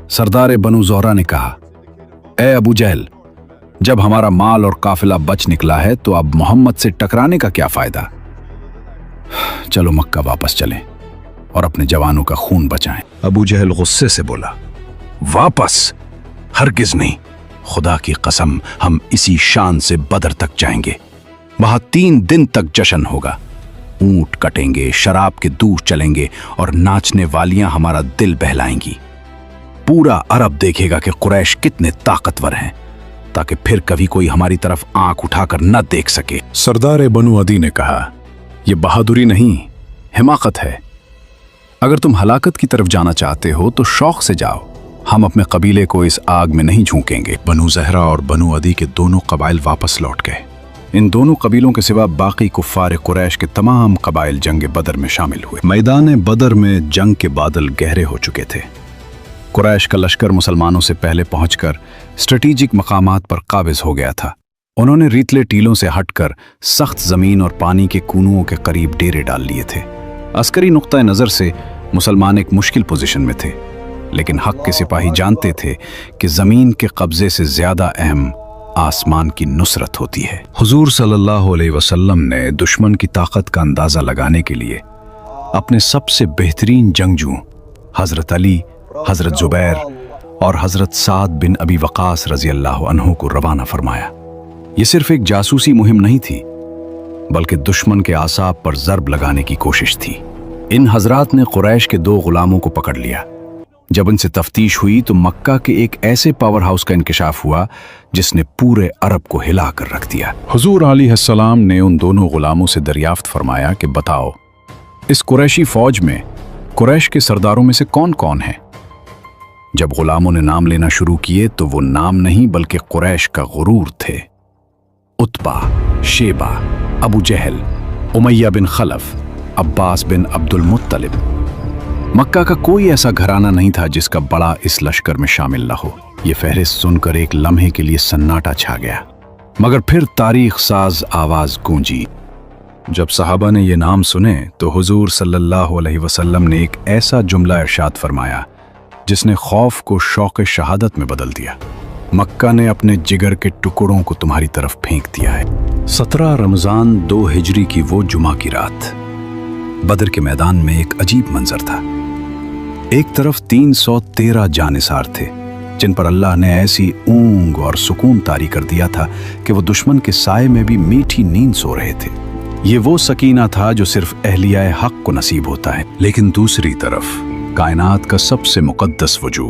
सरदार बनु ज़ोहरा ने कहा, ए अबू जहल, जब हमारा माल और काफिला बच निकला है तो अब मोहम्मद से टकराने का क्या फायदा। चलो मक्का वापस चलें और अपने जवानों का खून बचाएं। अबू जहल गुस्से से बोला, वापस? हरगिज नहीं, खुदा की कसम, हम इसी शान से बदर तक जाएंगे। वहां 3 दिन तक जश्न होगा। ऊंट कटेंगे, शराब के दूर चलेंगे और नाचने वालियां हमारा दिल बहलाएंगी। पूरा अरब देखेगा कि कुरैश कितने ताकतवर हैं, ताकि फिर कभी कोई हमारी तरफ आंख उठाकर न देख सके। सरदार बनु अदी ने कहा, यह बहादुरी नहीं, हिमाकत है। अगर तुम हलाकत की तरफ जाना चाहते हो तो शौक से जाओ, हम अपने कबीले को इस आग में नहीं झोंकेंगे। बनु ज़हरा और बनु अदी के दोनों कबाइल वापस लौट गए। इन दोनों कबीलों के सिवा बाकी कुफ्फार कुरैश के तमाम कबाइल जंग बदर में शामिल हुए। मैदान बदर में जंग के बादल गहरे हो चुके थे। कुरैश का लश्कर मुसलमानों से पहले पहुंचकर स्ट्रेटेजिक मकामात पर काबिज हो गया था। उन्होंने रीतले टीलों से हटकर सख्त जमीन और पानी के कुनुओं के करीब डेरे डाल लिए थे। अस्करी नुक्ता नज़र से मुसलमान एक मुश्किल पोजीशन में थे, लेकिन हक के सिपाही जानते थे कि जमीन के कब्जे से ज्यादा अहम आसमान की नुसरत होती है। हुजूर सल्लल्लाहु अलैहि वसल्लम ने दुश्मन की ताकत का अंदाजा लगाने के लिए अपने सबसे बेहतरीन जंगजू हजरत अली, हजरत जुबैर और हजरत साद बिन अबी वकास रजी अल्लाह अन्हु को रवाना फरमाया। यह सिर्फ एक जासूसी मुहिम नहीं थी, बल्कि दुश्मन के आसाब पर ज़र्ब लगाने की कोशिश थी। इन हजरात ने कुरैश के 2 गुलामों को पकड़ लिया। जब इनसे तफ्तीश हुई तो मक्का के एक ऐसे पावर हाउस का इंकिशाफ हुआ जिसने पूरे अरब को हिला कर रख दिया। हुजूर अलैहिस्सलाम ने उन दोनों गुलामों से दरियाफ्त फरमाया कि बताओ, इस कुरैशी फौज में कुरैश के सरदारों में से कौन कौन है। जब गुलामों ने नाम लेना शुरू किए तो वो नाम नहीं बल्कि कुरैश का गुरूर थे। उत्बा, शेबा, अबू जहल, उमैया बिन खलफ, अब्बास बिन अब्दुल मुत्तलिब। मक्का का कोई ऐसा घराना नहीं था जिसका बड़ा इस लश्कर में शामिल न हो। ये फहरिस्त सुनकर एक लम्हे के लिए सन्नाटा छा गया, मगर फिर तारीख साज आवाज गूंजी। जब सहाबा ने ये नाम सुने तो हुजूर सल्लल्लाहु अलैहि वसल्लम ने एक ऐसा जुमला इरशाद फरमाया जिसने खौफ को शौक़ शहादत में बदल दिया। मक्का ने अपने जिगर के टुकड़ों को तुम्हारी तरफ फेंक दिया है। 17 रमज़ान 2 हिजरी की वो जुमा की रात बदर के मैदान में एक अजीब मंजर था। एक तरफ 313 जानिसार थे जिन पर अल्लाह ने ऐसी ऊंग और सुकून तारी कर दिया था कि वो दुश्मन के साए में भी मीठी नींद सो रहे थे। ये वो सकीना था जो सिर्फ अहलियाए हक को नसीब होता है। लेकिन दूसरी तरफ कायनात का सबसे मुकद्दस वजूद